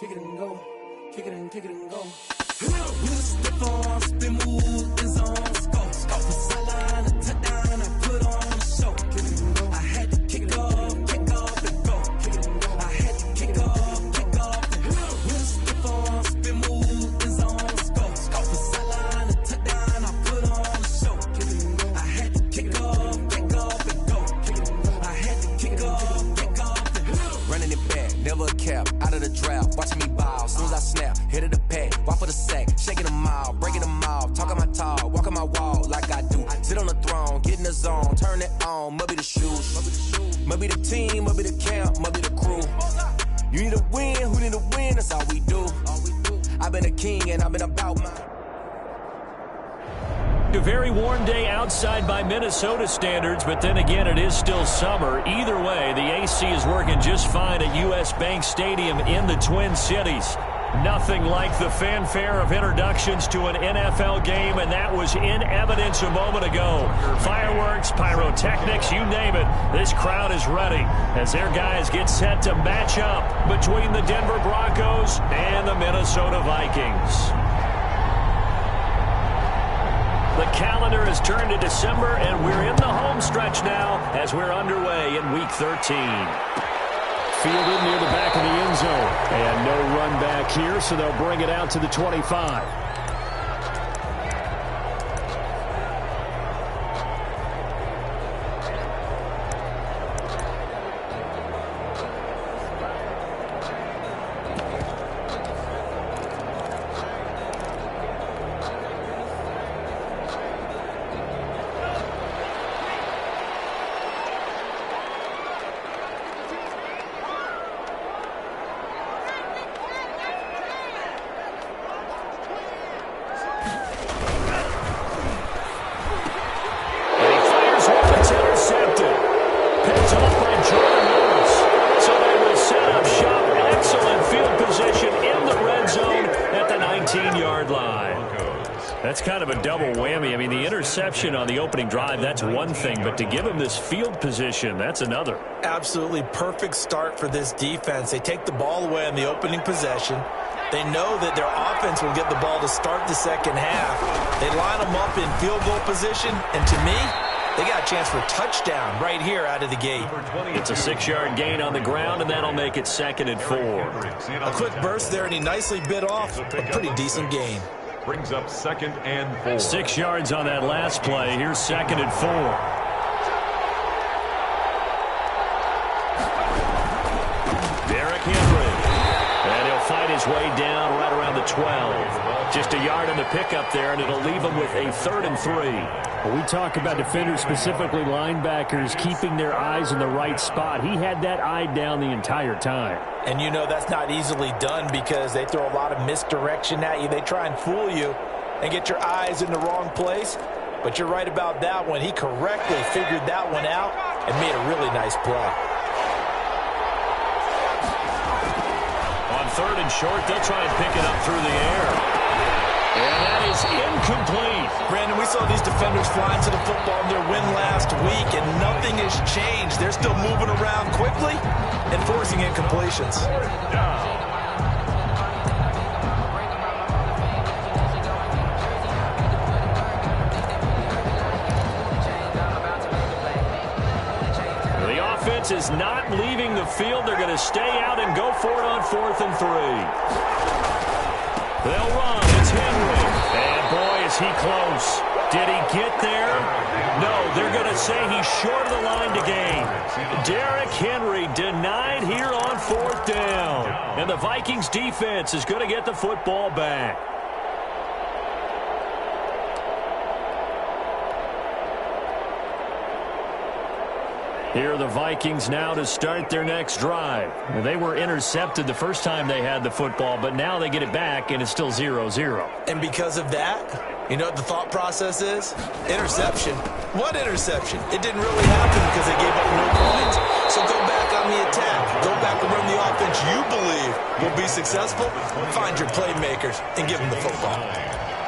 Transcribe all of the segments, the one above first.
kick it and go, kick it and go. With a stiff arm, spin move, in zone, go. From sideline to touchdown, I put on the show. Kick it and go. I had to kick off and go. Kick it and go. I had to kick off and go. With a stiff arm, spin move, in zone, go. From sideline to touchdown, I put on the show. Kick it and go. I had to kick off and go. Kick it and go. I had to kick off and go. Running it back, never a cap, out of the draft, watching me ball, soon as I snap, hit of the pack, walk for the sack, shaking them all, breaking them off, talking my talk, walking my wall like I do, sit on the throne, get in the zone, turn it on, must be the shoes, must be the team, must be the camp, must be the crew, you need a win, who need a win, that's all we do, I've been a king and I've been about mine. A very warm day outside by Minnesota standards, but then again, it is still summer. Either way, the AC is working just fine at U.S. Bank Stadium in the Twin Cities. Nothing like the fanfare of introductions to an NFL game, and that was in evidence a moment ago. Fireworks, pyrotechnics, you name it. This crowd is ready as their guys get set to match up between the Denver Broncos and the Minnesota Vikings. The calendar has turned to December, and we're in the home stretch now as we're underway in Week 13. Fielded near the back of the end zone. And no run back here, so they'll bring it out to the 25. That's kind of a double whammy. I mean, the interception on the opening drive, that's one thing, but to give him this field position, that's another. Absolutely perfect start for this defense. They take the ball away on the opening possession. They know that their offense will get the ball to start the second half. They line them up in field goal position, and to me, they got a chance for a touchdown right here out of the gate. It's a 6-yard gain on the ground, and that'll make it 2nd and 4. A quick burst there, and he nicely bit off a pretty decent gain. Brings up 2nd and 4. 6 yards on that last play. Here's 2nd and 4. Derrick Henry. And he'll fight his way down right around the 12. Just a yard in the pickup there, and it'll leave him with a 3rd and 3. Well, we talk about defenders, specifically linebackers, keeping their eyes in the right spot. He had that eye down the entire time. And you know that's not easily done because they throw a lot of misdirection at you. They try and fool you and get your eyes in the wrong place. But you're right about that one. He correctly figured that one out and made a really nice play. On 3rd and short, they'll try and pick it up through the air. And that is incomplete. Brandon, we saw these defenders flying to the football in their win last week, and nothing has changed. They're still moving around quickly and forcing incompletions. The offense is not leaving the field. They're going to stay out and go for it on 4th and 3. They'll run. It's Henry. And boy, is he close. Did he get there? No, they're going to say he's short of the line to gain. Derrick Henry denied here on 4th down. And the Vikings defense is going to get the football back. Here are the Vikings now to start their next drive. They were intercepted the first time they had the football, but now they get it back, and it's still 0-0. And because of that, you know what the thought process is? Interception. What interception? It didn't really happen because they gave up no points. So go back on the attack. Go back and run the offense you believe will be successful. Find your playmakers and give them the football.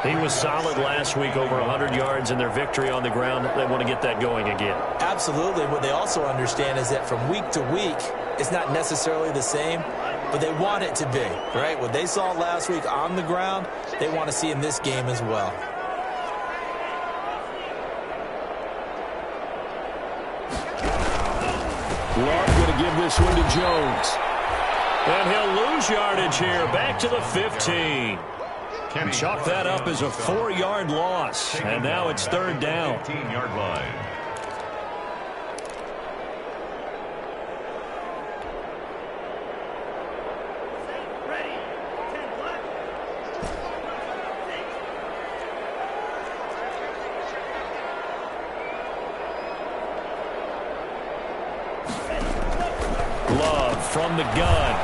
He was solid last week, over 100 yards in their victory on the ground. They want to get that going again. Absolutely. What they also understand is that from week to week, it's not necessarily the same. but they want it to be, right? What they saw last week on the ground, they want to see in this game as well. Love going to give this one to Jones. And he'll lose yardage here, back to the 15. Chalk that up as a 4-yard loss, and now it's third down. 15-yard line. Love from the gun.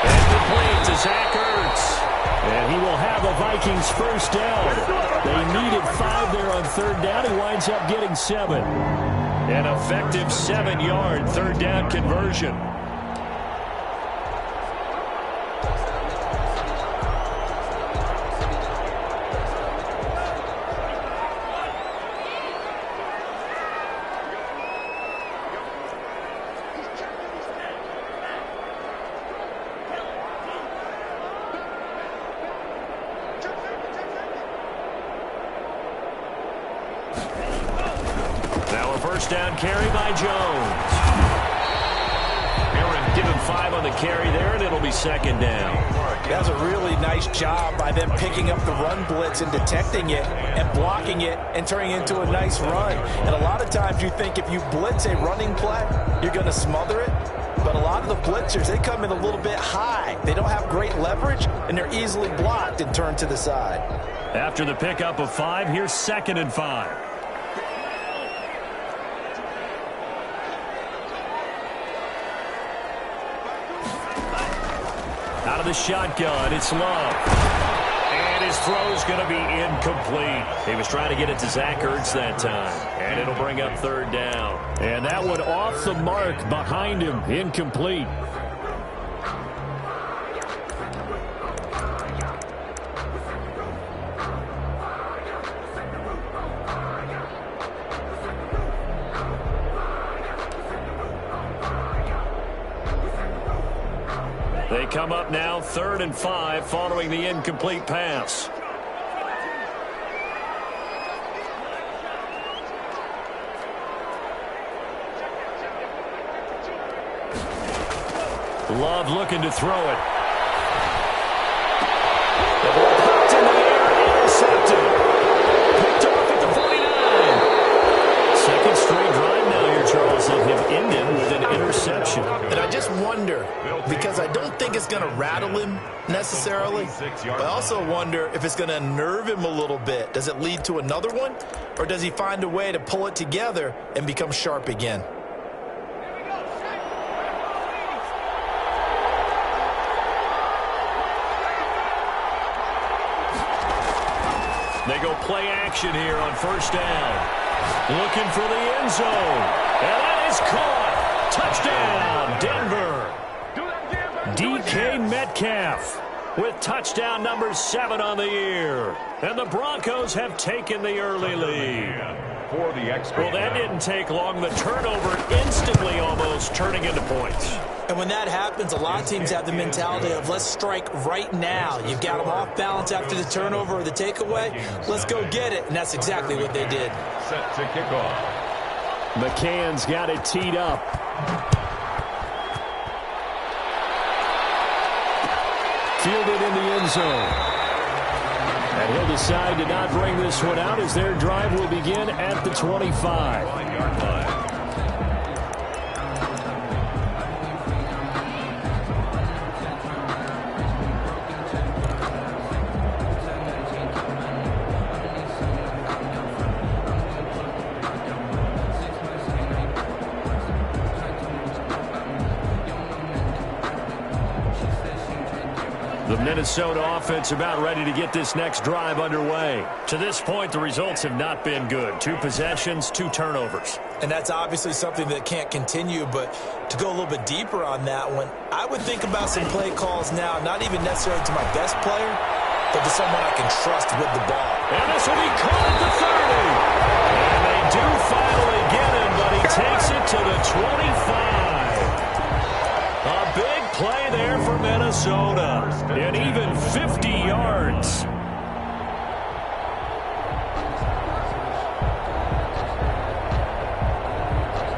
And complete to Zach Ertz. And he will have the Vikings first down. They needed 5 there on third down. He winds up getting 7. An effective 7-yard third down conversion. Down carry by Jones. Aaron given 5 on the carry there, and it'll be second down. That was a really nice job by them picking up the run blitz and detecting it and blocking it and turning it into a nice run. And a lot of times you think if you blitz a running play, you're going to smother it. But a lot of the blitzers, they come in a little bit high. They don't have great leverage, and they're easily blocked and turned to the side. After the pickup of 5, here's 2nd and 5. Out of the shotgun, it's Love. And his throw's going to be incomplete. He was trying to get it to Zach Ertz that time. And it'll bring up third down. And that one off the mark behind him. Incomplete. They come up now 3rd and 5 following the incomplete pass. Love looking to throw it. The ball popped in the air, intercepted. Picked off at the 49. Second straight drive now here, Charles, and have ended with an interception. And I just wonder, because I don't think it's going to rattle him necessarily, but I also wonder if it's going to unnerve him a little bit. Does it lead to another one, or does he find a way to pull it together and become sharp again? They go play action here on first down. Looking for the end zone. And that is caught. Touchdown, Denver. DK Metcalf with touchdown number 7 on the year. And the Broncos have taken the early lead. For the extra. Well, that didn't take long. The turnover instantly almost turning into points. And when that happens, a lot of teams have the mentality of let's strike right now. You've got them off balance after the turnover or the takeaway. Let's go get it. And that's exactly what they did. Set to kick off. McCann's got it teed up. Fielded in the end zone. And he'll decide to not bring this one out as their drive will begin at the 25. 5-yard line. The Minnesota offense about ready to get this next drive underway. To this point, the results have not been good. 2 possessions, 2 turnovers. And that's obviously something that can't continue, but to go a little bit deeper on that one, I would think about some play calls now, not even necessarily to my best player, but to someone I can trust with the ball. And this will be caught at the 30. And they do finally get him, but he takes it to the 25. A big play there Minnesota. An even 50 yards.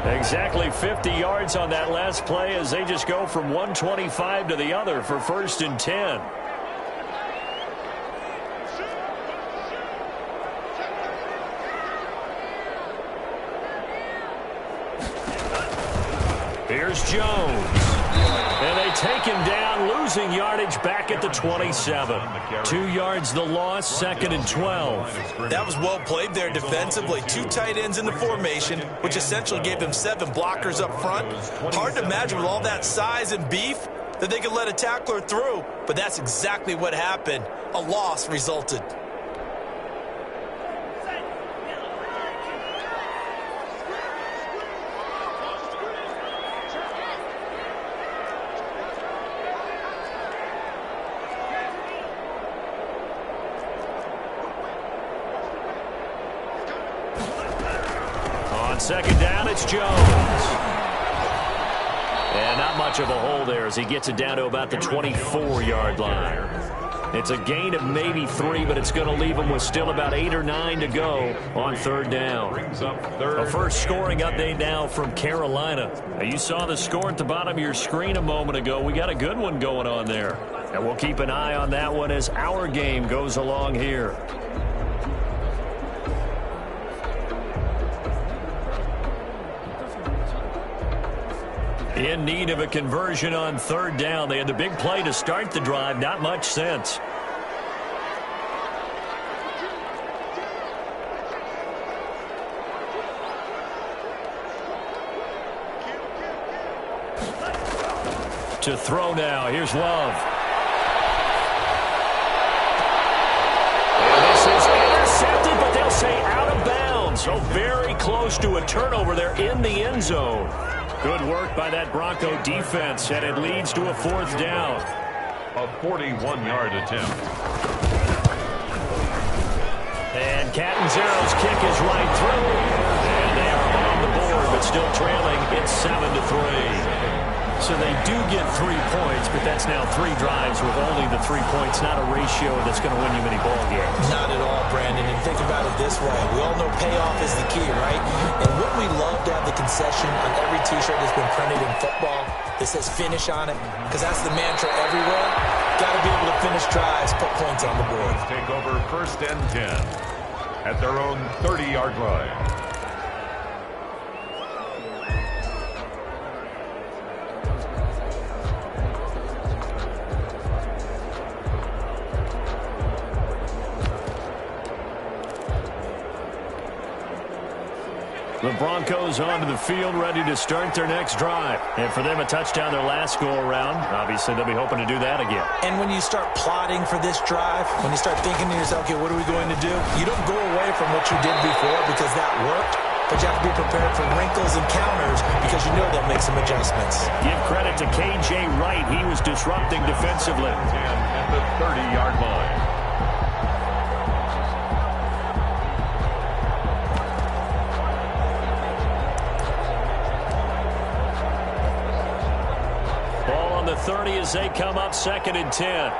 Exactly 50 yards on that last play as they just go from 125 to the other for 1st and 10. Here's Jones. And they take him down, losing yardage back at the 27. 2 yards the loss, 2nd and 12. That was well played there defensively. 2 tight ends in the formation, which essentially gave them 7 blockers up front. Hard to imagine with all that size and beef that they could let a tackler through, but that's exactly what happened. A loss resulted. On 2nd down, it's Jones. And not much of a hole there as he gets it down to about the 24-yard line. It's a gain of maybe 3, but it's going to leave him with still about 8 or 9 to go on 3rd down. A first scoring update now from Carolina. Now, you saw the score at the bottom of your screen a moment ago. We got a good one going on there. And we'll keep an eye on that one as our game goes along here. In need of a conversion on 3rd down. They had the big play to start the drive. Not much sense. To throw now. Here's Love. And this is intercepted, but they'll say out of bounds. So very close to a turnover there in the end zone. Good work by that Bronco defense, and it leads to a 4th down. A 41-yard attempt. And Catanzaro's kick is right through. And they are on the board, but still trailing. It's 7-3. So they do get 3 points, but that's now 3 drives with only the 3 points, not a ratio that's going to win you many ball games. Not at all, Brandon. And think about it this way. We all know payoff is the key, right? And wouldn't we love to have the concession on every T-shirt that's been printed in football that says finish on it? Because that's the mantra everywhere. Got to be able to finish drives, put points on the board. Take over 1st and 10 at their own 30-yard line. The Broncos onto the field, ready to start their next drive. And for them, a touchdown their last go-around. Obviously, they'll be hoping to do that again. And when you start plotting for this drive, when you start thinking to yourself, okay, what are we going to do? You don't go away from what you did before because that worked, but you have to be prepared for wrinkles and counters because you know they'll make some adjustments. Give credit to K.J. Wright. He was disrupting defensively. 10 at the 30-yard line. The 30 as they come up 2nd and 10.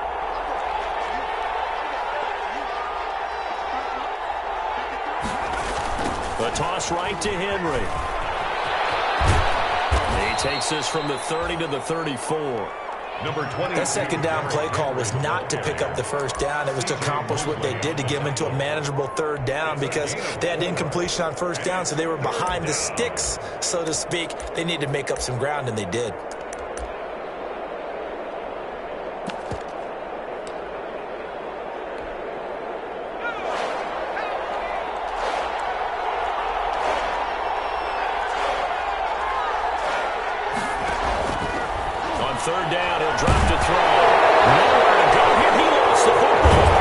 The toss right to Henry. He takes this from the 30 to the 34. Number 20. That 2nd down play call was not to pick up the 1st down. It was to accomplish what they did to get them into a manageable 3rd down because they had incompletion on 1st down, so they were behind the sticks, so to speak. They needed to make up some ground, and they did. On 3rd down, he'll drop to throw. Nowhere to go here. He lost the football.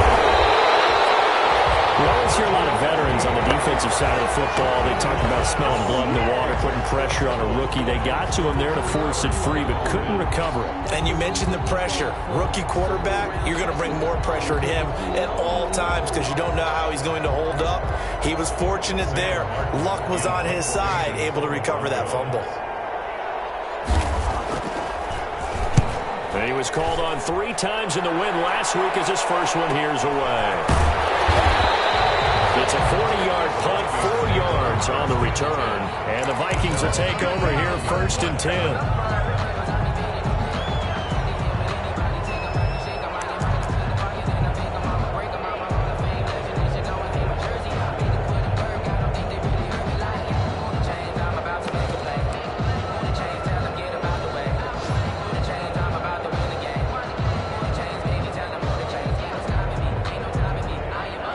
We always hear a lot of veterans on the defensive side of the football. They talk about smelling blood in the water, putting pressure on a rookie. They got to him there to force it free, but couldn't recover it. And you mentioned the pressure. Rookie quarterback, you're going to bring more pressure at him at all times because you don't know how he's going to hold up. He was fortunate there. Luck was on his side, able to recover that fumble. And he was called on 3 times in the win last week as his first one here's away. It's a 40-yard punt, 4 yards on the return. And the Vikings will take over here 1st and 10.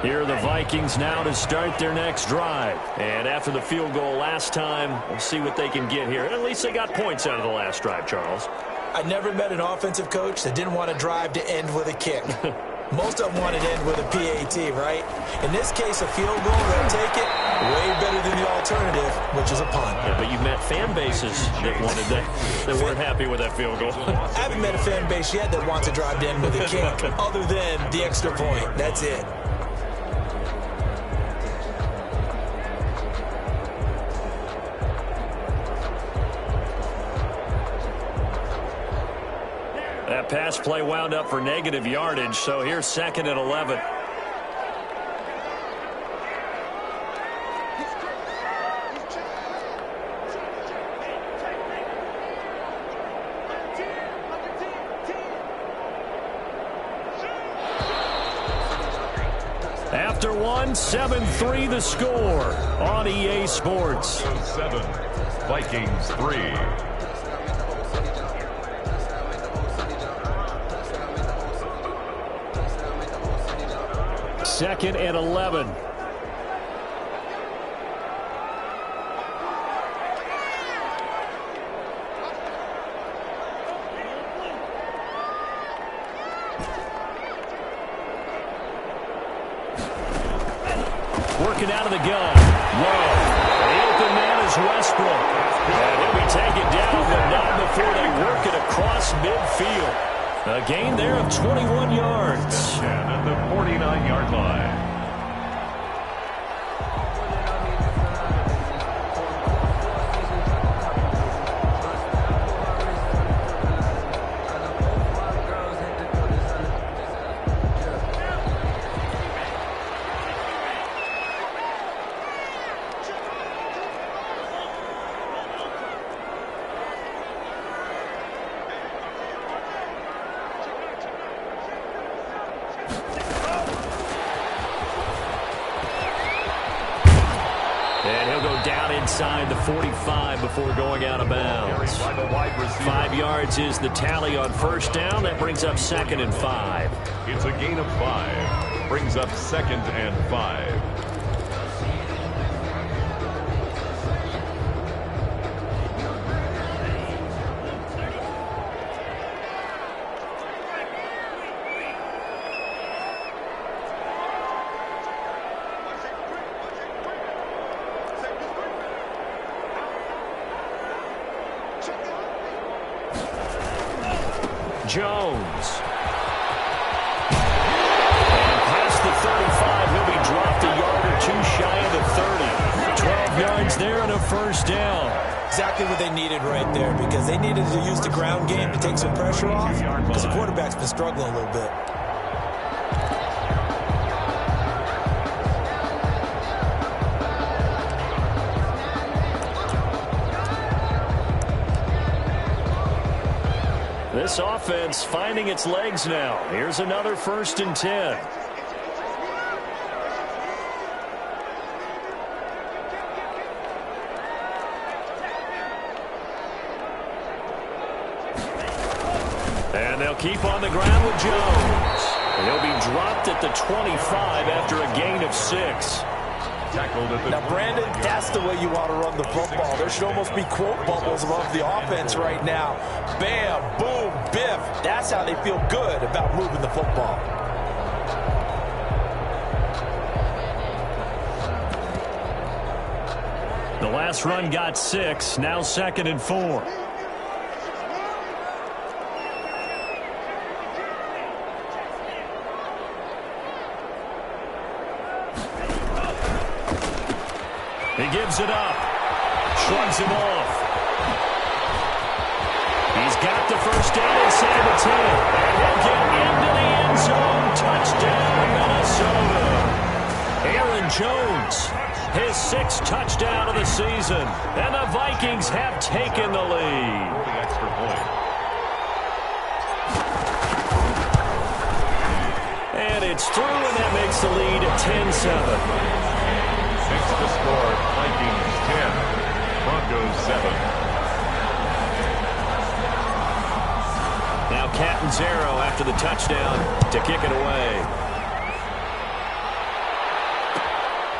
Here are the Vikings now to start their next drive. And after the field goal last time, we'll see what they can get here. At least they got points out of the last drive, Charles. I never met an offensive coach that didn't want to drive to end with a kick. Most of them wanted to end with a PAT, right? In this case, a field goal, they'll take it. Way better than the alternative, which is a punt. Yeah, but you've met fan bases that wanted that weren't happy with that field goal. I haven't met a fan base yet that wants to drive to end with a kick, other than the extra point. That's it. That pass play wound up for negative yardage, so here's 2nd and 11. After 1, 7-3 the score on EA Sports. 7, Vikings 3. 2nd and 11. Working out of the gun. Whoa. The open man is Westbrook. And he'll be taken down, but not before they work it across midfield. A gain there of 21 yards. And at the 49-yard line. And he'll go down inside the 45 before going out of bounds. 5 yards is the tally on 1st down. That brings up 2nd and 5. It's a gain of 5. Brings up 2nd and 5. Jones. And past the 35, he'll be dropped a yard or 2 shy of the 30. 12 yards there and a 1st down. Exactly what they needed right there, because they needed to use the ground game to take some pressure off, because the quarterback's been struggling a little bit. This offense finding its legs now. Here's another 1st and 10. And they'll keep on the ground with Jones. He'll be dropped at the 25 after a gain of 6. Now, Brandon, that's the way you want to run the football. There should almost be quote bubbles above the offense right now. Bam, boom, biff. That's how they feel good about moving the football. The last run got 6. Now 2nd and 4. He gives it up. Shrugs him off. He's got the first down inside the 10. And he'll get into the end zone. Touchdown, Minnesota. Aaron Jones, his 6th touchdown of the season. And the Vikings have taken the lead. The extra point. And it's through, and that makes the lead 10-7. Next to score, Vikings 10, Broncos 7. Now Catanzaro after the touchdown to kick it away.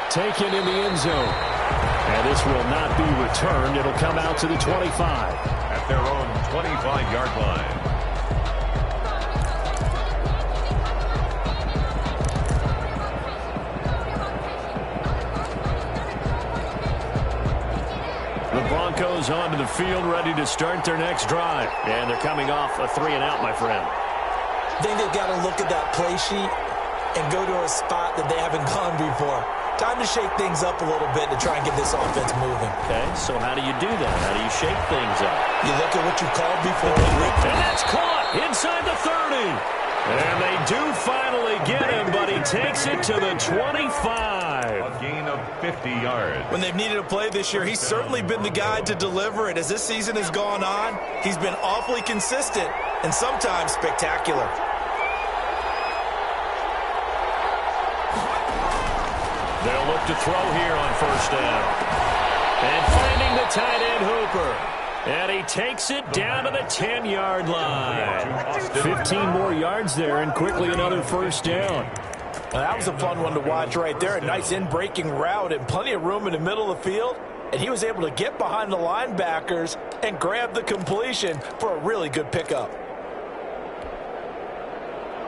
Taken in the end zone. And this will not be returned. It'll come out to the 25. At their own 25-yard line. The Broncos onto the field, ready to start their next drive. And they're coming off a 3-and-out, my friend. I think they've got to look at that play sheet and go to a spot that they haven't gone before. Time to shake things up a little bit to try and get this offense moving. Okay, so how do you do that? How do you shake things up? You look at what you called before. And that's caught inside the 30. And they do finally get him, but he takes it to the 25. A gain of 50 yards. When they've needed a play this year, he's certainly been the guy to deliver it. As this season has gone on, he's been awfully consistent and sometimes spectacular. They'll look to throw here on first down. And finding the tight end Hooper. And he takes it down to the 10-yard line. 15 more yards there, and quickly another first down. Well, that was a fun one to watch right there. A nice in-breaking route and plenty of room in the middle of the field. And he was able to get behind the linebackers and grab the completion for a really good pickup.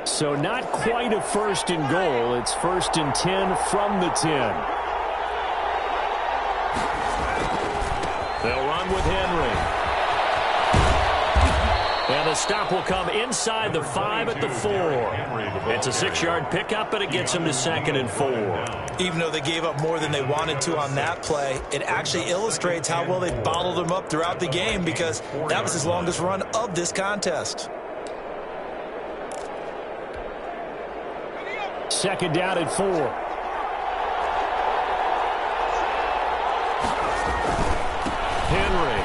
So not quite a first and goal. It's 1st and 10 from the 10. They'll run with Henry. And the stop will come inside the 5 at the 4. It's a 6-yard pickup, but it gets them to 2nd and 4. Even though they gave up more than they wanted to on that play, it actually illustrates how well they bottled him up throughout the game, because that was his longest run of this contest. 2nd down at 4. Henry.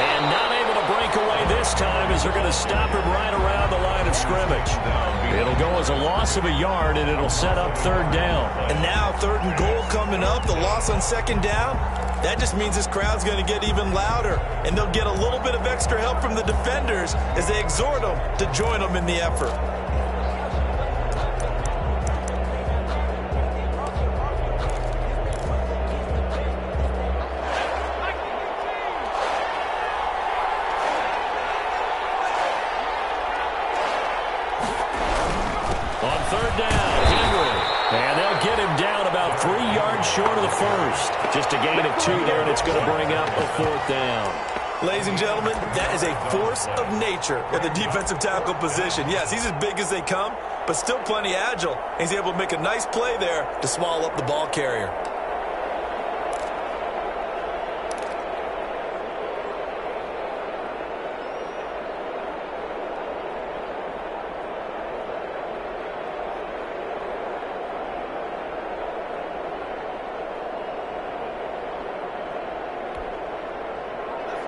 And not able to break away this time, as they're going to stop him right around the line of scrimmage. It'll go as a loss of a yard, and it'll set up 3rd down. And now 3rd and goal coming up. The loss on 2nd down. That just means this crowd's going to get even louder. And they'll get a little bit of extra help from the defenders as they exhort them to join them in the effort. On 3rd down, Henry. And they'll get him down about 3 yards short of the first. Just a gain of 2 there, and it's going to bring up a 4th down. Ladies and gentlemen, that is a force of nature at the defensive tackle position. Yes, he's as big as they come, but still plenty agile. He's able to make a nice play there to swallow up the ball carrier.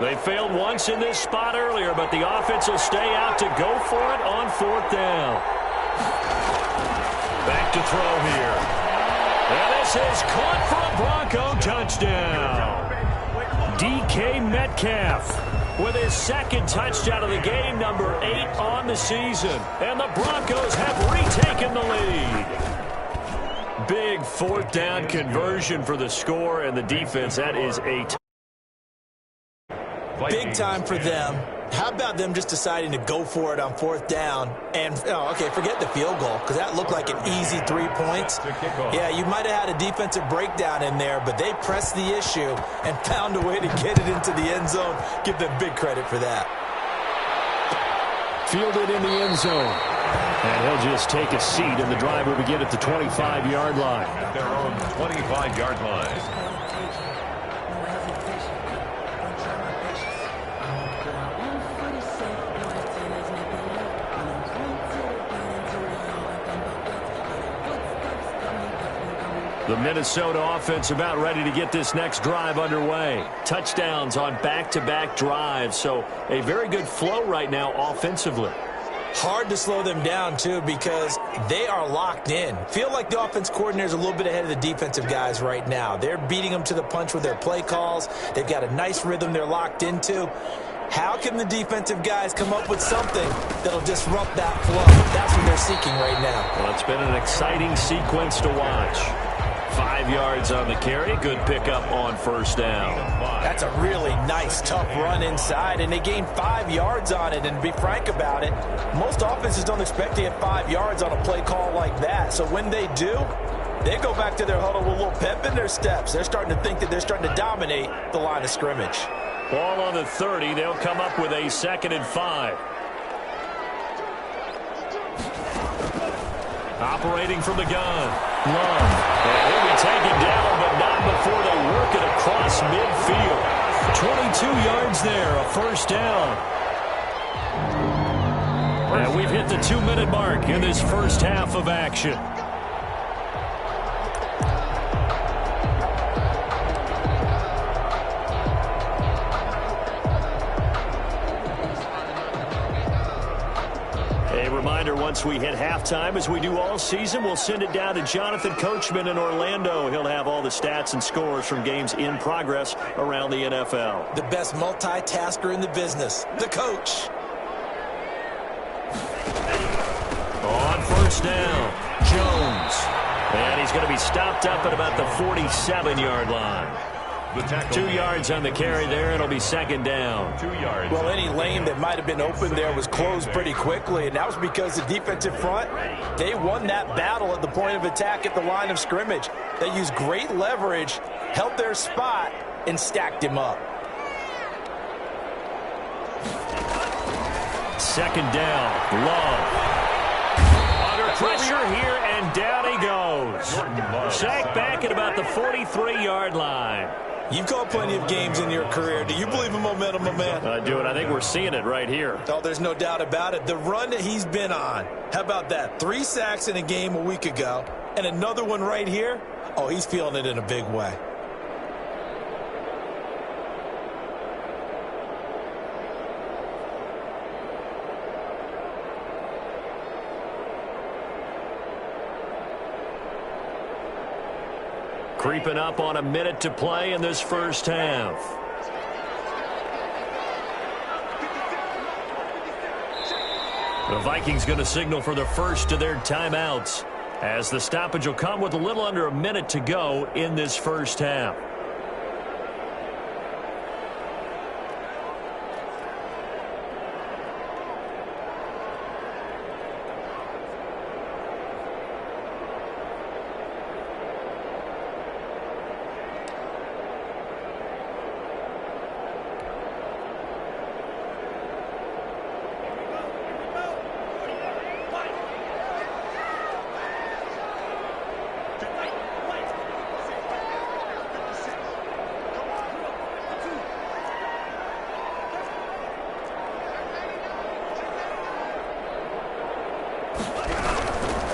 They failed once in this spot earlier, but the offense will stay out to go for it on 4th down. Back to throw here. And this is caught for a Bronco touchdown. DK Metcalf with his 2nd touchdown of the game, number 8 on the season. And the Broncos have retaken the lead. Big 4th down conversion for the score, and the defense, that is a big time for them. How about them just deciding to go for it on 4th down? And, forget the field goal, because that looked like an easy 3 points. Yeah, you might have had a defensive breakdown in there, but they pressed the issue and found a way to get it into the end zone. Give them big credit for that. Fielded in the end zone. And he'll just take a seat, and the drive will begin at the 25-yard line. At their own 25-yard line. The Minnesota offense about ready to get this next drive underway. Touchdowns on back-to-back drives, so a very good flow right now offensively. Hard to slow them down, too, because they are locked in. Feel like the offense coordinator is a little bit ahead of the defensive guys right now. They're beating them to the punch with their play calls. They've got a nice rhythm they're locked into. How can the defensive guys come up with something that'll disrupt that flow? That's what they're seeking right now. Well, it's been an exciting sequence to watch. 5 yards on the carry. Good pickup on first down. That's a really nice, tough run inside, and they gained 5 yards on it. And to be frank about it, most offenses don't expect to get 5 yards on a play call like that. So when they do, they go back to their huddle with a little pep in their steps. They're starting to think that they're starting to dominate the line of scrimmage. Ball on the 30. They'll come up with a 2nd and 5. Operating from the gun. Love. And he'll be taken down, but not before they work it across midfield. 22 yards there, a first down. And we've hit the 2-minute mark in this first half of action. Reminder, once we hit halftime, as we do all season, we'll send it down to Jonathan Coachman in Orlando. He'll have all the stats and scores from games in progress around the NFL. The best multitasker in the business, the coach. On first down, Jones. And he's going to be stopped up at about the 47-yard line. 2 yards on the carry there. It'll be 2nd down. 2 yards. Well, any lane that might have been open there was closed pretty quickly, and that was because the defensive front, they won that battle at the point of attack at the line of scrimmage. They used great leverage, held their spot, and stacked him up. 2nd down. Love. Under pressure here, and down he goes. Sacked back at about the 43-yard line. You've called plenty of games in your career. Do you believe in momentum, my man? I do, and I think we're seeing it right here. Oh, there's no doubt about it. The run that he's been on, how about that? 3 sacks in a game a week ago, and another one right here. Oh, he's feeling it in a big way. Creeping up on a minute to play in this first half. The Vikings going to signal for the first of their timeouts, as the stoppage will come with a little under a minute to go in this first half.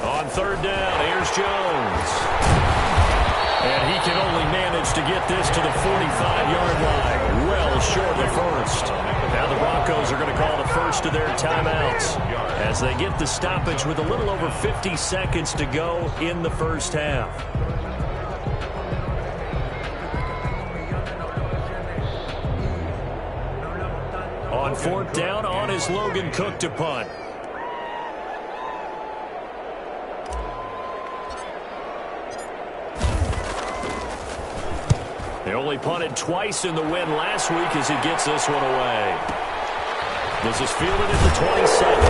On 3rd down, here's Jones. And he can only manage to get this to the 45-yard line. Well short of the first. Now the Broncos are going to call the first of their timeouts as they get the stoppage with a little over 50 seconds to go in the first half. On 4th down, on is Logan Cook to punt. They only punted twice in the win last week as he gets this one away. This is fielded at the 27.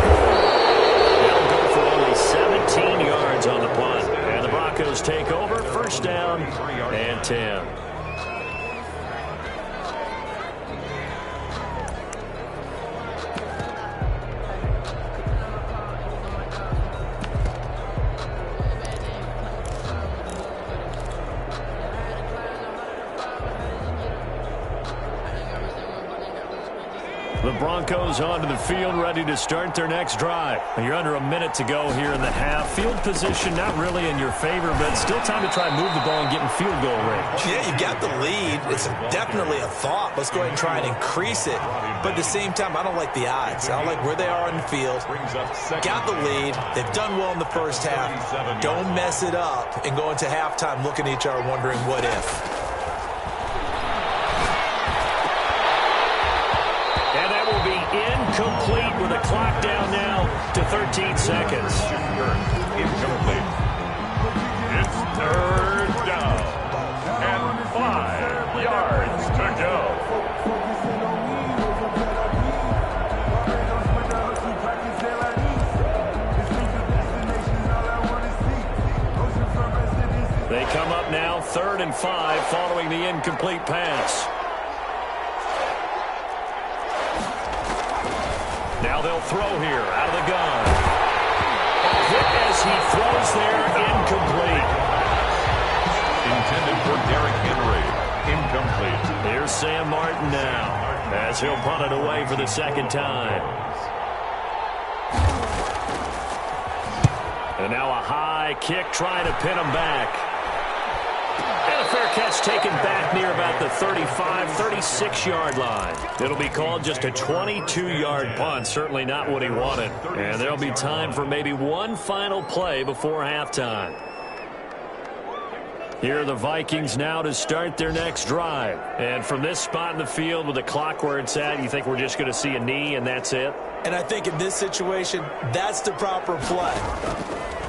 They'll go for only 17 yards on the punt. And the Broncos take over, first down and 10. The Broncos onto the field, ready to start their next drive. You're under a minute to go here in the half. Field position not really in your favor, but still time to try and move the ball and get in field goal range. Yeah, you got the lead. It's definitely a thought. Let's go ahead and try and increase it. But at the same time, I don't like the odds. I don't like where they are on the field. Got the lead. They've done well in the first half. Don't mess it up and go into halftime looking at each other wondering what if. Incomplete with a clock down now to 13 seconds. Incomplete. It's third down and 5 yards to go. They come up now 3rd and 5 following the incomplete pass. Now they'll throw here out of the gun. Hit as he throws there, incomplete. Intended for Derrick Henry. Incomplete. Here's Sam Martin now as he'll punt it away for the second time. And now a high kick trying to pin him back. And a fair catch taken back near about the 35, 36-yard line. It'll be called just a 22-yard punt. Certainly not what he wanted. And there'll be time for maybe one final play before halftime. Here are the Vikings now to start their next drive. And from this spot in the field with the clock where it's at, you think we're just going to see a knee and that's it? And I think in this situation, that's the proper play.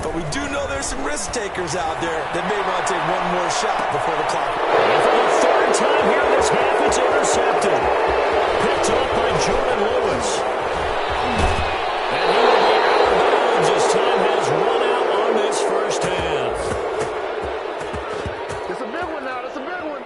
But we do know there's some risk takers out there that may want to take one more shot before the clock. And for the third time here in this half, it's intercepted. Picked up by Jordan Lewis. And he will be out of bounds as time has run out on this first half. It's a big one now. It's a big one.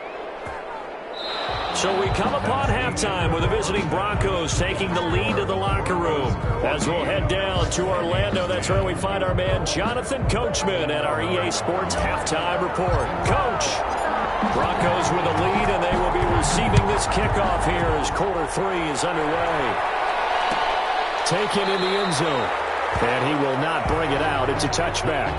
So we come upon halftime with the visiting Broncos taking the lead to the locker room. As we'll head down to Orlando, that's where we find our man Jonathan Coachman at our EA Sports Halftime Report. Coach, Broncos with a lead, and they will be receiving this kickoff here as quarter 3 is underway. Taken in the end zone, and he will not bring it out. It's a touchback.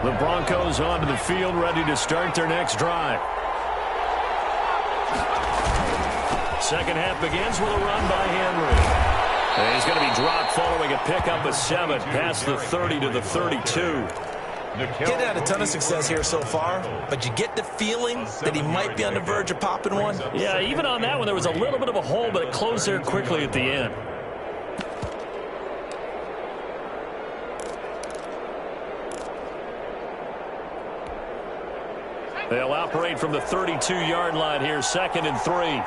The Broncos onto the field, ready to start their next drive. Second half begins with a run by Henry. And he's going to be dropped following a pickup of 7 past the 30 to the 32. He's had a ton of success here so far, but you get the feeling that he might be on the verge of popping one. Yeah, even on that one, there was a little bit of a hole, but it closed there quickly at the end. They'll operate from the 32-yard line here, 2nd and 3.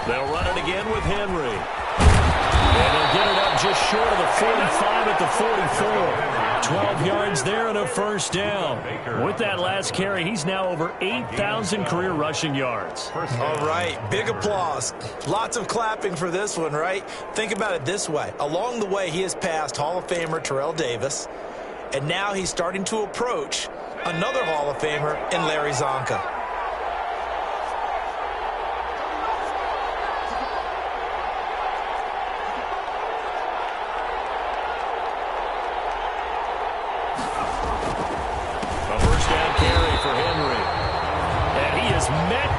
They'll run it again with Henry. And they'll get it up just short of the 45 at the 44. 12 yards there and a first down. With that last carry, he's now over 8,000 career rushing yards. All right, big applause. Lots of clapping for this one, right? Think about it this way. Along the way, he has passed Hall of Famer Terrell Davis, and now he's starting to approach another Hall of Famer in Larry Zonka.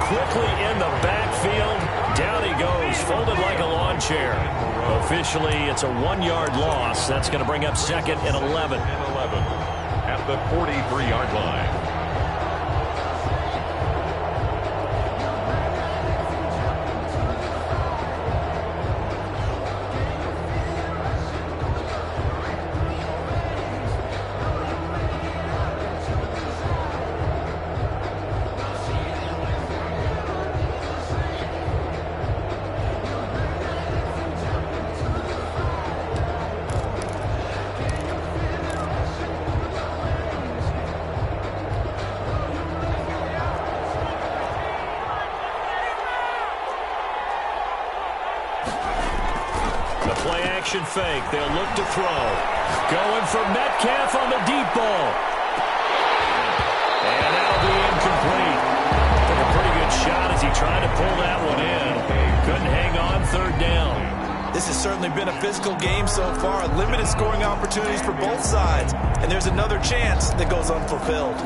Quickly in the backfield. Down he goes, folded like a lawn chair. Officially, it's a 1-yard loss. That's going to bring up 2nd and 11. At the 43-yard line. Motion fake. They'll look to throw. Going for Metcalf on the deep ball. And that'll be incomplete. Took a pretty good shot as he tried to pull that one in. Couldn't hang on, third down. This has certainly been a physical game so far. Limited scoring opportunities for both sides. And there's another chance that goes unfulfilled.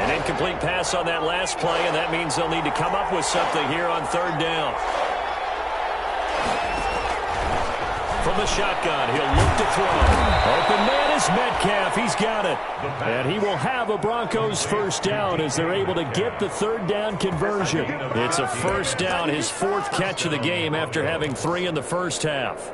An incomplete pass on that last play, and that means they'll need to come up with something here on third down. From the shotgun, he'll look to throw. Open man is Metcalf. He's got it. And he will have a Broncos first down as they're able to get the third down conversion. It's a first down, his fourth catch of the game after having 3 in the first half.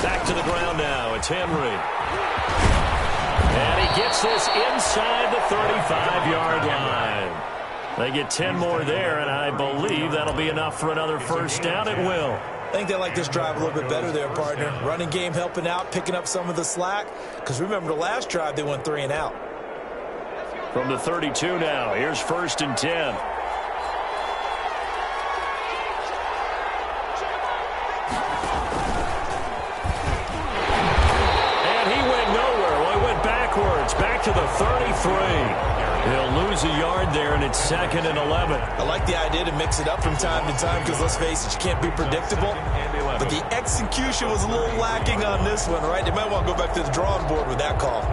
Back to the ground now. It's Henry. And he gets this inside the 35-yard line. They get 10 more there, and I believe that'll be enough for another first down. It will. I think they like this drive a little bit better there, partner. Running game helping out, picking up some of the slack. Because remember, the last drive, they went 3 and out. From the 32 now, here's first and 10. Back to the 33. He'll lose a yard there, and it's second and 11. I like the idea to mix it up from time to time because, let's face it, you can't be predictable. But the execution was a little lacking on this one, right? They might want to go back to the drawing board with that call.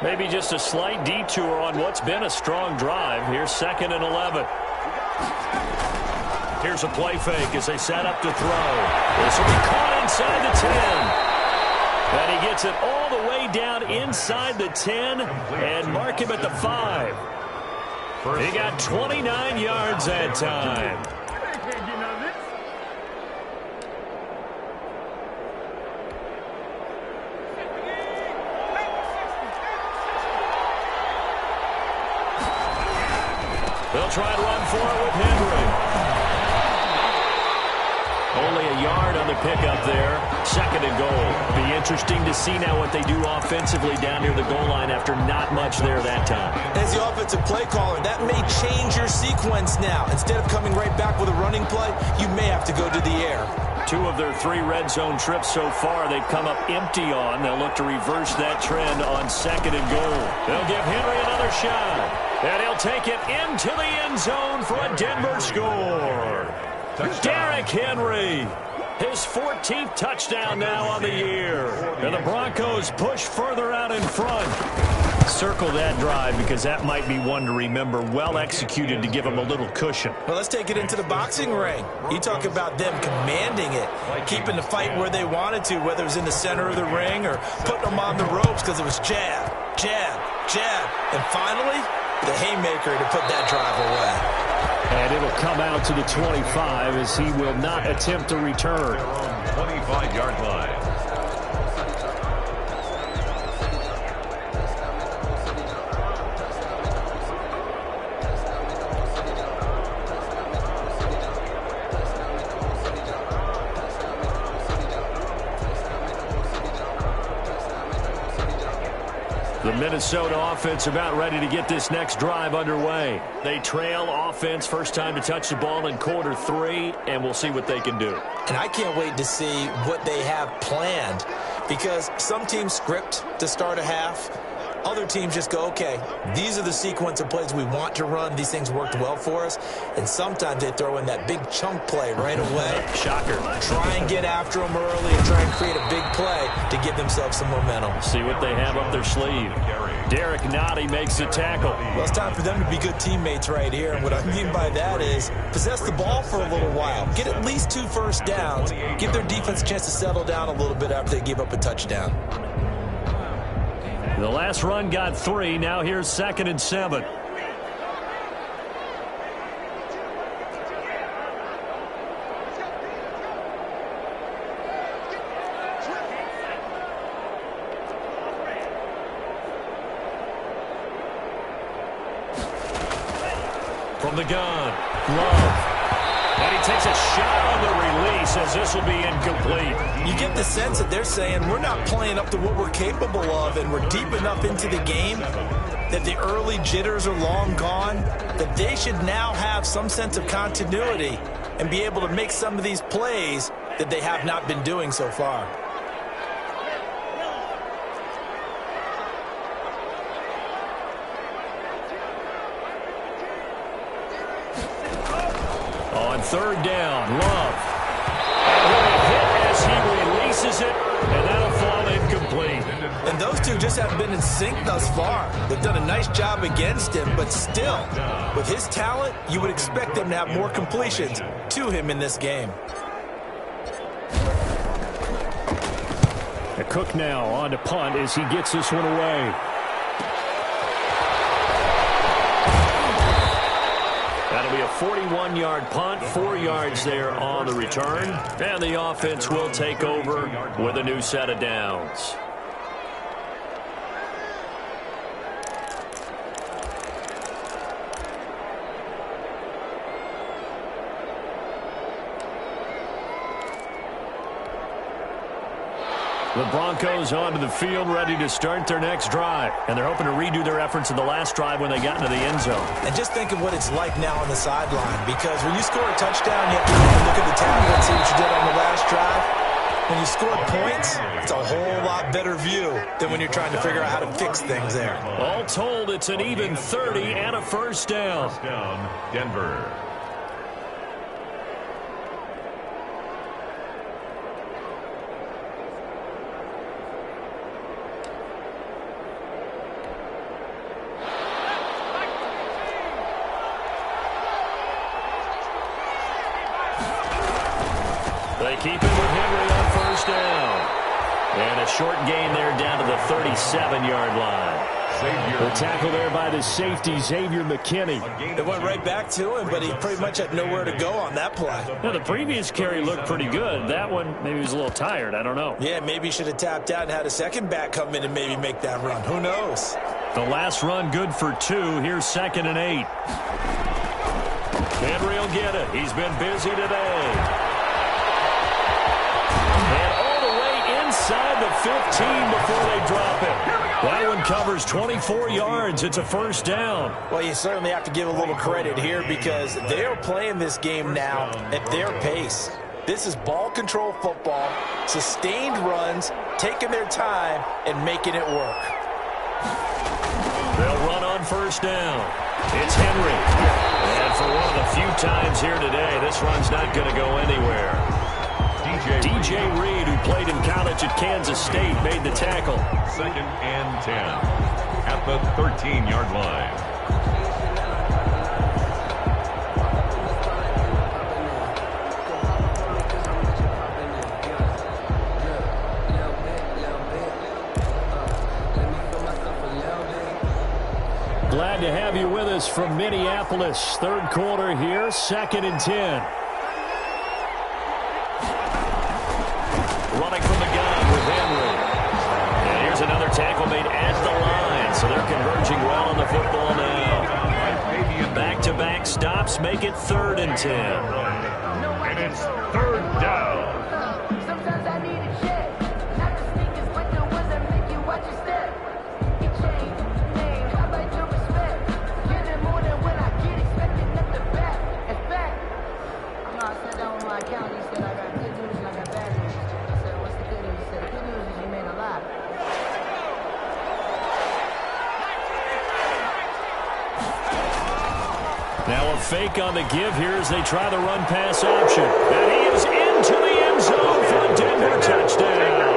Maybe just a slight detour on what's been a strong drive. Here's second and 11. Here's a play fake as they set up to throw. This will be caught inside the 10. And he gets it all the way down inside the 10 and mark him at the 5. He got 29 yards that time. They'll try and run for it with Henry. Only a yard on the pickup there. Second and goal. Be interesting to see now what they do offensively down near the goal line after not much there that time. As the offensive play caller, that may change your sequence now. Instead of coming right back with a running play, you may have to go to the air. 2 of their 3 red zone trips so far, they've come up empty on. They'll look to reverse that trend on second and goal. They'll give Henry another shot. And he'll take it into the end zone for a Denver score. Derrick Henry, his 14th touchdown now on the year. And the Broncos push further out in front. Circle that drive because that might be one to remember. Well executed to give them a little cushion. Well, let's take it into the boxing ring. You talk about them commanding it, keeping the fight where they wanted to, whether it was in the center of the ring or putting them on the ropes because it was jab, jab, jab. And finally, the haymaker to put that drive away. And it'll come out to the 25 as he will not attempt to return. 25-yard line. The Minnesota offense about ready to get this next drive underway. They trail offense, first time to touch the ball in quarter 3, and we'll see what they can do. And I can't wait to see what they have planned because some teams script to start a half. Other teams just go, okay, these are the sequence of plays we want to run. These things worked well for us. And sometimes they throw in that big chunk play right away. Shocker. Try and get after them early and try and create a big play to give themselves some momentum. See what they have up their sleeve. Derek Nottie makes the tackle. Well, it's time for them to be good teammates right here. And what I mean by that is possess the ball for a little while. Get at least 2 first downs. Give their defense a chance to settle down a little bit after they give up a touchdown. The last run got 3. Now here's second and 7. From the gun, Love. And he takes a shot on the release as this will be incomplete. You get the sense that they're saying we're not playing up to what we're capable of, and we're deep enough into the game that the early jitters are long gone, that they should now have some sense of continuity and be able to make some of these plays that they have not been doing so far. On third down, Love. And hit as he releases it, and that'll fall incomplete. And those two just haven't been in sync thus far. They've done a nice job against him, but still, with his talent, you would expect them to have more completions to him in this game. A Cook now on to punt as he gets this one away. That'll be a 41-yard punt, 4 yards there on the return. And the offense will take over with a new set of downs. The Broncos onto the field, ready to start their next drive. And they're hoping to redo their efforts in the last drive when they got into the end zone. And just think of what it's like now on the sideline, because when you score a touchdown, you have to look at the tablet and see what you did on the last drive. When you score points, it's a whole lot better view than when you're trying to figure out how to fix things there. All told, it's an even 30 and a first down. First down, Denver. They keep it with Henry on first down. And a short gain there down to the 37-yard line. The tackle there by the safety, Xavier McKinney. It went right back to him, but he pretty much had nowhere to go on that play. Now, the previous carry looked pretty good. That one, maybe he was a little tired. I don't know. Yeah, maybe he should have tapped out and had a second back come in and maybe make that run. Who knows? The last run good for 2. Here's 2nd and 8. Henry will get it. He's been busy today. Inside the 15 before they drop it. That one covers 24 yards. It's a first down. Well, you certainly have to give a little credit here because they are playing this game now at their pace. This is ball control football, sustained runs, taking their time, and making it work. They'll run on first down. It's Henry. And for one of the few times here today, this run's not going to go anywhere. DJ Reed, who played in college at Kansas State, made the tackle. 2nd and 10 at the 13-yard line. Glad to have you with us from Minneapolis. Third quarter here, 2nd and 10. Running from the gun with Henry. And here's another tackle made at the line. So they're converging well on the football now. Back-to-back stops make it 3rd and 10. And it's 3rd down. Sometimes I need a check. Not the sneakers, but the ones that make you watch your step. It changed, name, how about your respect? Getting more than what I get, expecting at the back. In fact, I know I sat down with my accountant. He said I got good news and I got bad news. I said, what's the good news? He said, the good news is you made a lot. Now a fake on the give here as they try the run-pass option. And he is into the end zone for a Denver touchdown.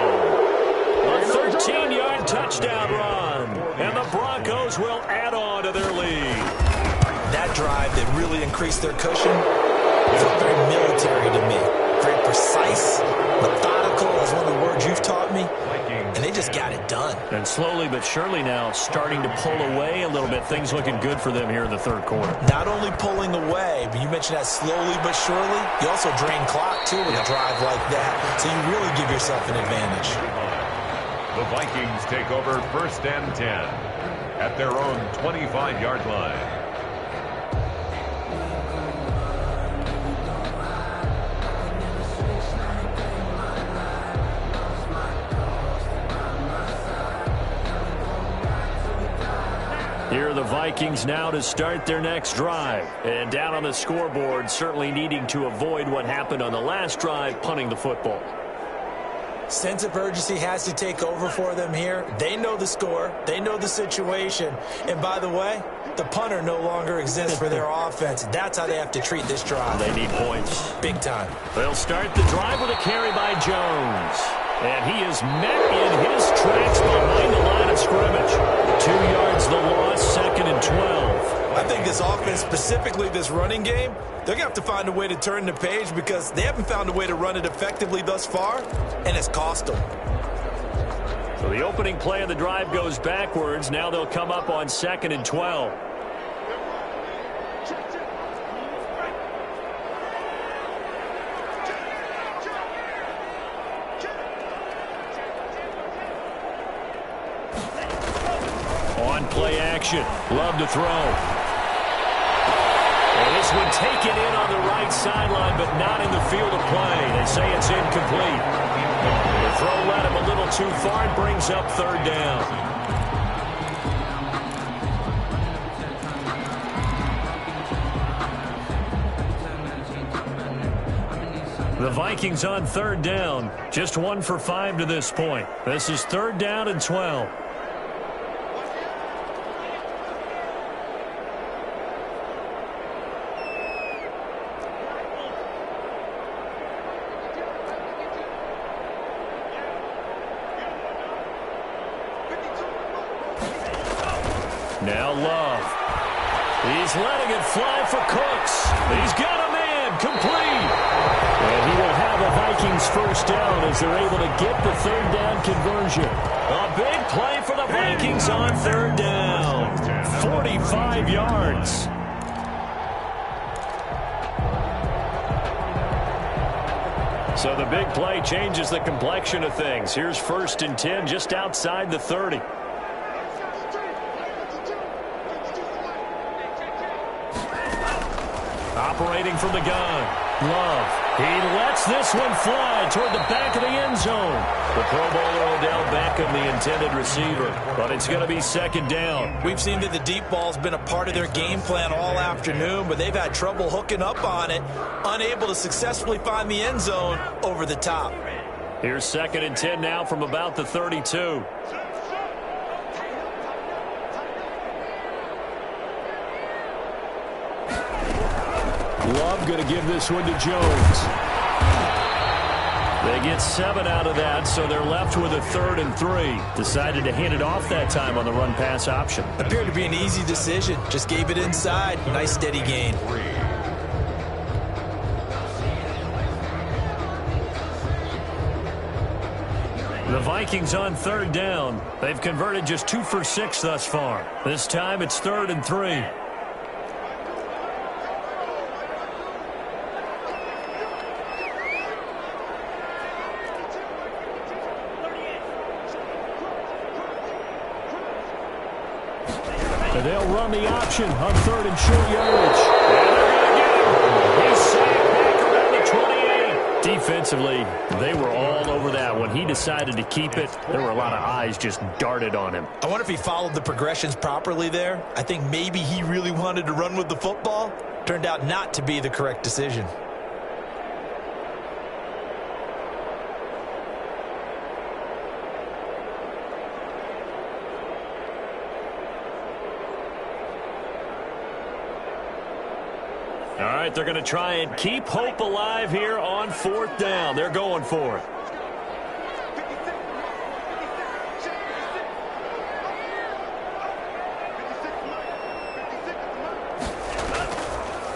A 13-yard touchdown run. And the Broncos will add on to their lead. That drive that really increased their cushion felt very military to me. Very precise, methodical is one of the words you've taught me. And they just got it done. And slowly but surely now starting to pull away a little bit. Things looking good for them here in the third quarter. Not only pulling away, but you mentioned that slowly but surely. You also drain clock, too, with a drive like that. So you really give yourself an advantage. The Vikings take over 1st and 10 at their own 25-yard line. Here are the Vikings now to start their next drive. And down on the scoreboard, certainly needing to avoid what happened on the last drive, punting the football. Sense of urgency has to take over for them here. They know the score. They know the situation. And by the way, the punter no longer exists for their offense. That's how they have to treat this drive. They need points. Big time. They'll start the drive with a carry by Jones. And he is met in his tracks behind the line of scrimmage. 2 yards the loss, 2nd and 12. I think this offense, specifically this running game, they're going to have to find a way to turn the page because they haven't found a way to run it effectively thus far, and it's cost them. So the opening play of the drive goes backwards. Now they'll come up on 2nd and 12. On play action, Love to throw. And this one taken in on the right sideline, but not in the field of play. They say it's incomplete. The throw led him a little too far and brings up 3rd down. The Vikings on 3rd down. Just 1 for 5 to this point. This is 3rd down and 12. Now Love. He's letting it fly for Cooks. He's got a man complete. And he will have a Vikings first down as they're able to get the 3rd down conversion. A big play for the Vikings on 3rd down. 45 yards. So the big play changes the complexion of things. Here's 1st and 10 just outside the 30. Operating from the gun. Love. He lets this one fly toward the back of the end zone. The Pro Bowler Odell Beckham, the intended receiver. But it's going to be 2nd down. We've seen that the deep ball's been a part of their game plan all afternoon, but they've had trouble hooking up on it, unable to successfully find the end zone over the top. Here's 2nd and 10 now from about the 32. Love going to give this one to Jones. They get 7 out of that, so they're left with a 3rd and 3. Decided to hand it off that time on the run-pass option. Appeared to be an easy decision. Just gave it inside. Nice steady gain. The Vikings on 3rd down. They've converted just 2 for 6 thus far. This time it's 3rd and 3. They'll run the option on 3rd and short yardage. And they're going to get him. He's sacked back around the 28. Defensively, they were all over that. When he decided to keep it, there were a lot of eyes just darted on him. I wonder if he followed the progressions properly there. I think maybe he really wanted to run with the football. Turned out not to be the correct decision. All right, they're going to try and keep hope alive here on 4th down. They're going for it.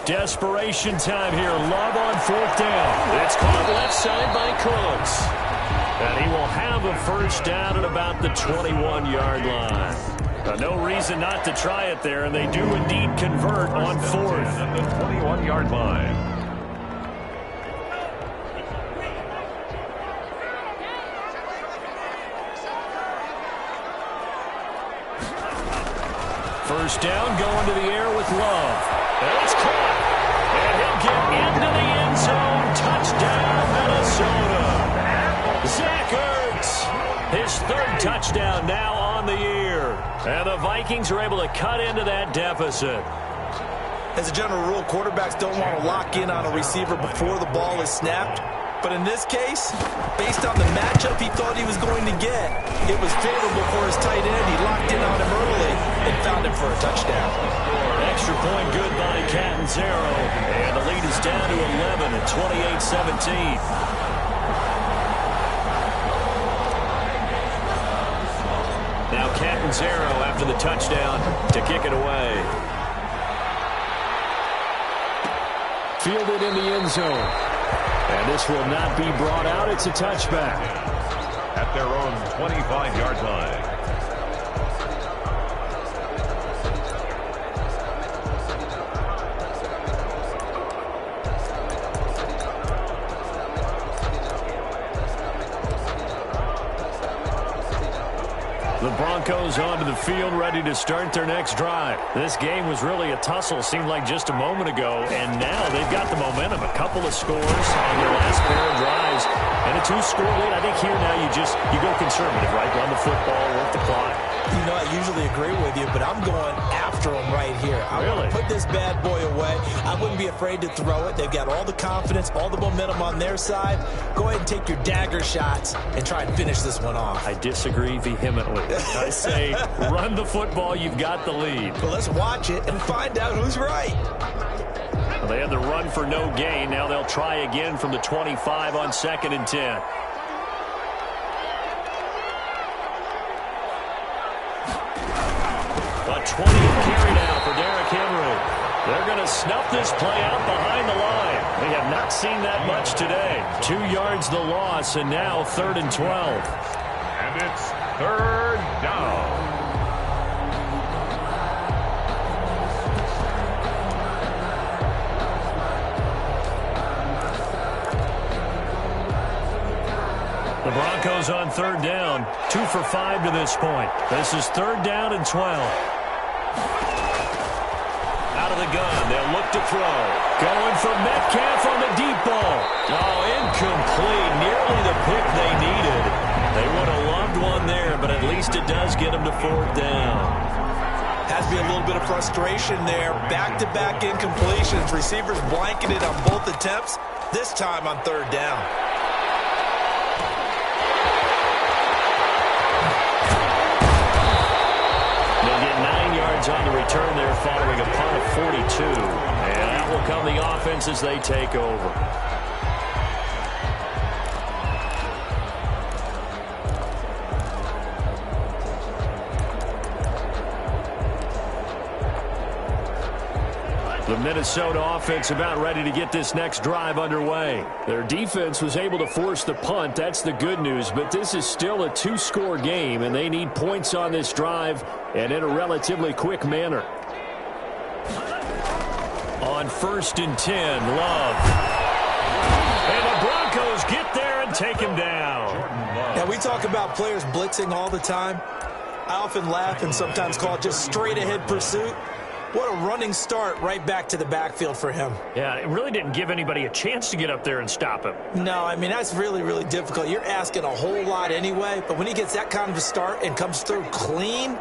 Desperation time here. Love on 4th down. It's caught left side by Cooks. And he will have a first down at about the 21-yard line. No reason not to try it there, and they do indeed convert on 4th. At the 21-yard line. First down, going to the air with Love. And it's caught. And he'll get into the end zone. Touchdown, Minnesota. Zach Ertz. His third touchdown now on the year. And the Vikings are able to cut into that deficit. As a general rule, quarterbacks don't want to lock in on a receiver before the ball is snapped. But in this case, based on the matchup he thought he was going to get, it was favorable for his tight end. He locked in on him early and found him for a touchdown. Extra point good by Catanzaro. And the lead is down to 11 at 28-17. Now Catanzaro after the touchdown to kick it away. Fielded in the end zone. And this will not be brought out. It's a touchback. At their own 25-yard line. The Broncos onto the field, ready to start their next drive. This game was really a tussle, seemed like just a moment ago, and now they've got the momentum. A couple of scores on their last pair of drives, and a two-score lead. I think here now you go conservative, right? Run the football, work the clock. You know, I usually agree with you, but I'm going after him right here. I want to put this bad boy away. I wouldn't be afraid to throw it. They've got all the confidence, all the momentum on their side. Go ahead and take your dagger shots and try and finish this one off. I disagree vehemently. I say run the football. You've got the lead. Well, let's watch it and find out who's right. Well, they had the run for no gain. Now they'll try again from the 25 on 2nd and 10. A 20 carry now for Derrick Henry. They're going to snuff this play out behind the line. They have not seen that much today. 2 yards the loss, and now 3rd and 12. And it's 3rd down. The Broncos on 3rd down. 2 for 5 to this point. This is 3rd down and 12. Out of the gun, they'll look to throw. Going for Metcalf on the deep ball. Oh, incomplete. Nearly the pick they needed. They would have loved one there, but at least it does get them to 4th down. Has to be a little bit of frustration there. Back-to-back incompletions. Receivers blanketed on both attempts, this time on 3rd down. On the return there following a punt of 42. And that will come the offense as they take over. The Minnesota offense about ready to get this next drive underway. Their defense was able to force the punt. That's the good news. But this is still a 2-score game, and they need points on this drive and in a relatively quick manner. On 1st and 10, Love. And the Broncos get there and take him down. Yeah, we talk about players blitzing all the time. I often laugh and sometimes call it just straight-ahead pursuit. What a running start right back to the backfield for him. Yeah, it really didn't give anybody a chance to get up there and stop him. No, I mean, that's really, really difficult. You're asking a whole lot anyway, but when he gets that kind of a start and comes through clean,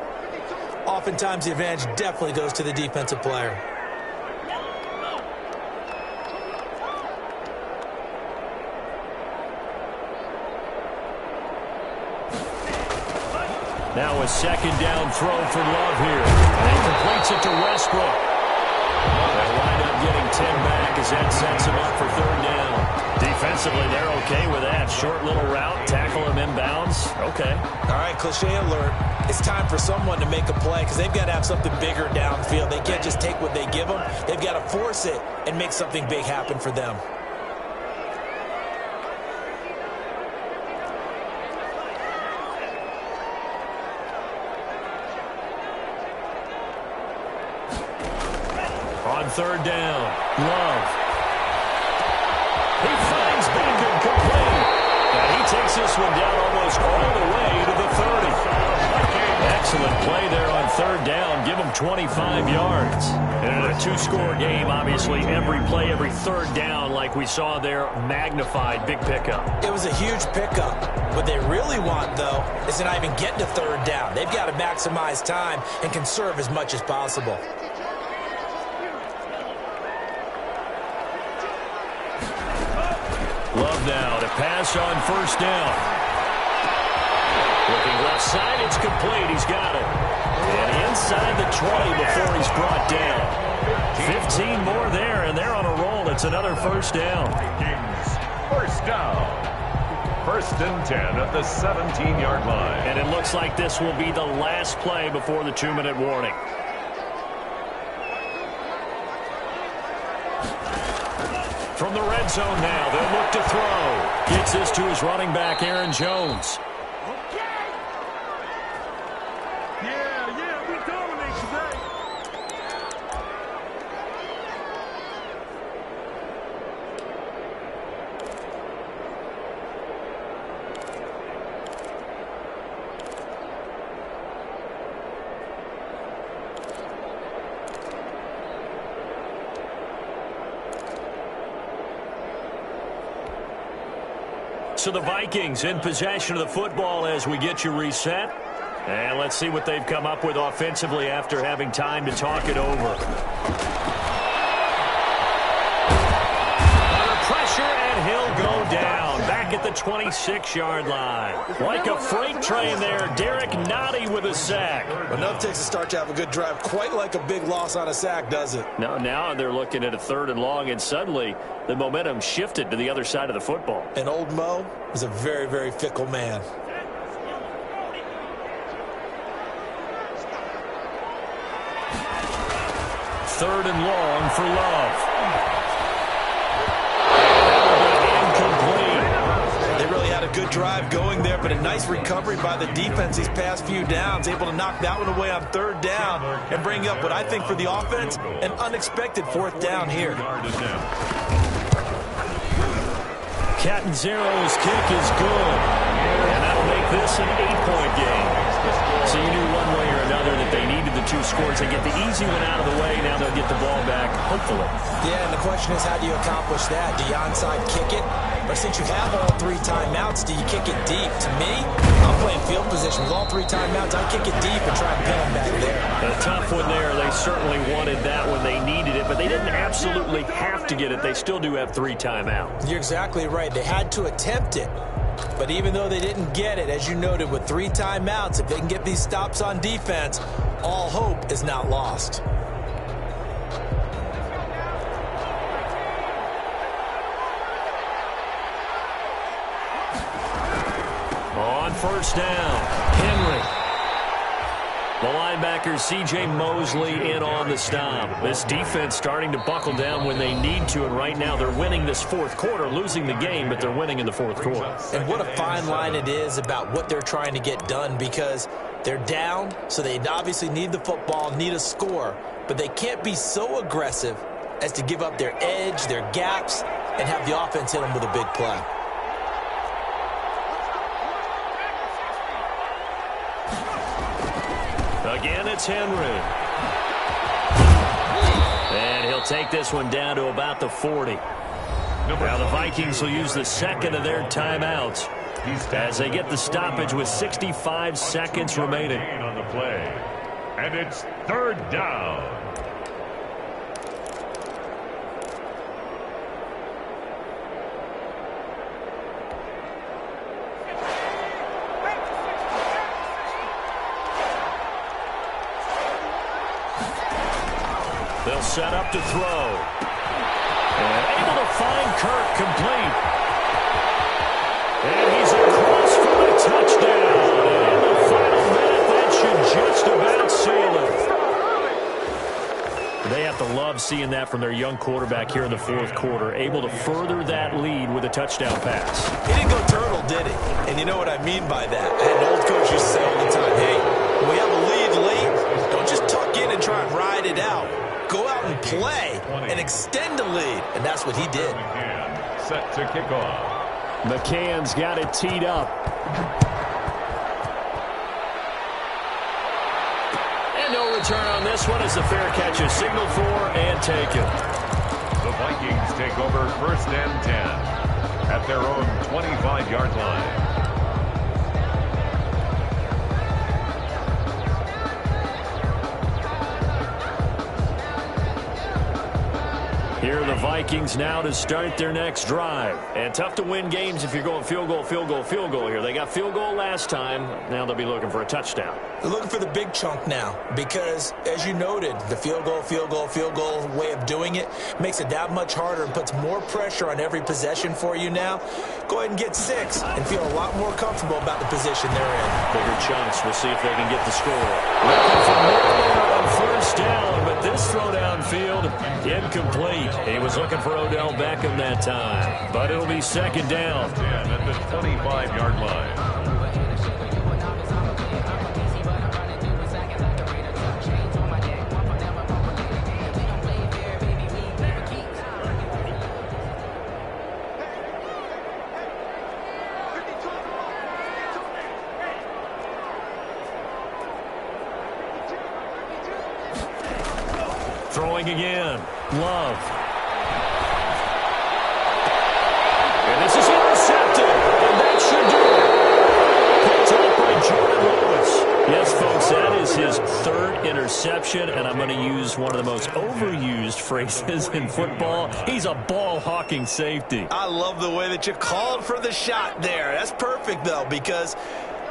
oftentimes the advantage definitely goes to the defensive player. Now a 2nd down throw for Love here. And he completes it to Westbrook. They'll wind up getting 10 back as that sets him up for 3rd down. Defensively, they're okay with that. Short little route, tackle him inbounds. Okay. All right, cliche alert. It's time for someone to make a play because they've got to have something bigger downfield. They can't just take what they give them. They've got to force it and make something big happen for them. On 3rd down, Love. He finds Beckham complete. And he takes this one down almost all the way to the 30. Excellent play there on third down, give them 25 yards. And in a two-score game, obviously, every play, every third down, like we saw there, magnified, big pickup. It was a huge pickup. What they really want, though, is to not even get to third down. They've got to maximize time and conserve as much as possible. Love now to pass on first down. Looking left side, it's complete. He's got it. And inside the 20 before he's brought down. 15 more there, and they're on a roll. It's another first down. Vikings, first down. First and 10 at the 17-yard line. And it looks like this will be the last play before the 2-minute warning. From the red zone now, they'll look to throw. Gets this to his running back, Aaron Jones. Yeah, we dominate today. So the Vikings in possession of the football as we get you reset. And let's see what they've come up with offensively after having time to talk it over. Under pressure, and he'll go down. Back at the 26-yard line. Like a freight train there, Derek Nottie with a sack. Enough takes a start to have a good drive. Quite like a big loss on a sack, does it? Now they're looking at a 3rd and long, and suddenly the momentum shifted to the other side of the football. And old Mo is a very, very fickle man. Third and long for Love. They really had a good drive going there, but a nice recovery by the defense these past few downs, able to knock that one away on 3rd down and bring up what I think for the offense, an unexpected 4th down here. Catanzaro's kick is good, and that'll make this an 8-point game. So you knew one way or another that they needed the 2 scores. They get the easy one out of the way. Now they'll get the ball back, hopefully. Yeah, and the question is, how do you accomplish that? Do you onside kick it? Or since you have all 3 timeouts, do you kick it deep? To me, I'm playing field position with all 3 timeouts. I kick it deep and try and pin them back there. A tough one there. They certainly wanted that when they needed it, but they didn't absolutely have to get it. They still do have 3 timeouts. You're exactly right. They had to attempt it. But even though they didn't get it, as you noted, with 3 timeouts, if they can get these stops on defense, all hope is not lost. On first down, Henry. The linebacker, C.J. Mosley, in on the stop. This defense starting to buckle down when they need to, and right now they're winning this 4th quarter, losing the game, but they're winning in the 4th quarter. And what a fine line it is about what they're trying to get done, because they're down, so they obviously need the football, need a score, but they can't be so aggressive as to give up their edge, their gaps, and have the offense hit them with a big play. Again, it's Henry. And he'll take this one down to about the 40. Now the Vikings will use the 2nd of their timeouts as they get the stoppage with 65 seconds remaining. On the play. And it's 3rd down. They'll set up to throw. And able to find Kirk complete. And he's across for a touchdown. And in the final minute, that should just about seal it. They have to love seeing that from their young quarterback here in the 4th quarter, able to further that lead with a touchdown pass. He didn't go turtle, did he? And you know what I mean by that. I had an old coach used to say all the time, hey, when we have a lead late, don't just tuck in and try and ride it out. Go out and play and extend the lead. And that's what he did. Set to kick off. McCann's got it teed up. And return on this one as the fair catch is signaled for and taken. The Vikings take over 1st and 10 at their own 25-yard line. Here are the Vikings now to start their next drive. And tough to win games if you're going field goal, field goal, field goal here. They got field goal last time. Now they'll be looking for a touchdown. They're looking for the big chunk now because, as you noted, the field goal way of doing it makes it that much harder and puts more pressure on every possession for you now. Go ahead and get 6 and feel a lot more comfortable about the position they're in. Bigger chunks. We'll see if they can get the score. Looking for more on 1st down, but this throw downfield incomplete. He was looking for Odell Beckham that time, but it'll be 2nd down. At the 25-yard line. Throwing again. Love. And this is intercepted. And that should do it. Picked up by Jordan Lewis. Yes, folks, that is his 3rd interception, and I'm going to use one of the most overused phrases in football. He's a ball-hawking safety. I love the way that you called for the shot there. That's perfect, though, because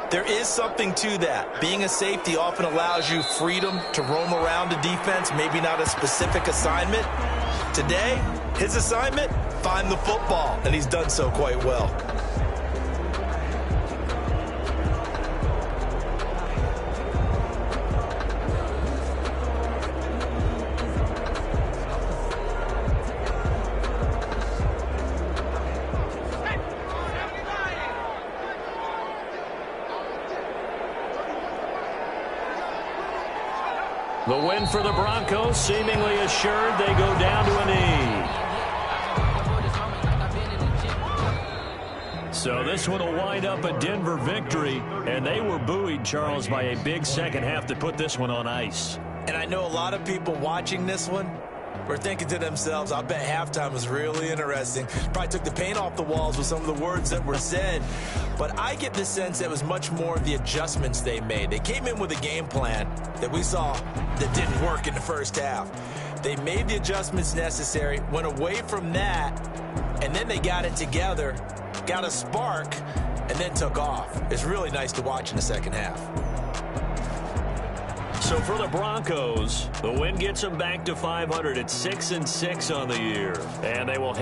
there is something to that. Being a safety often allows you freedom to roam around the defense, maybe not a specific assignment. Today, his assignment, find the football, and he's done so quite well. The win for the Broncos, seemingly assured. They go down to a knee. So this one will wind up a Denver victory, and they were buoyed, Charles, by a big second half to put this one on ice. And I know a lot of people watching this one were thinking to themselves, I bet halftime was really interesting. Probably took the paint off the walls with some of the words that were said. But I get the sense that it was much more of the adjustments they made. They came in with a game plan that we saw that didn't work in the first half. They made the adjustments necessary, went away from that, and then they got it together, got a spark, and then took off. It's really nice to watch in the second half. So for the Broncos, the win gets them back to 500 at 6-6 on the year. And they will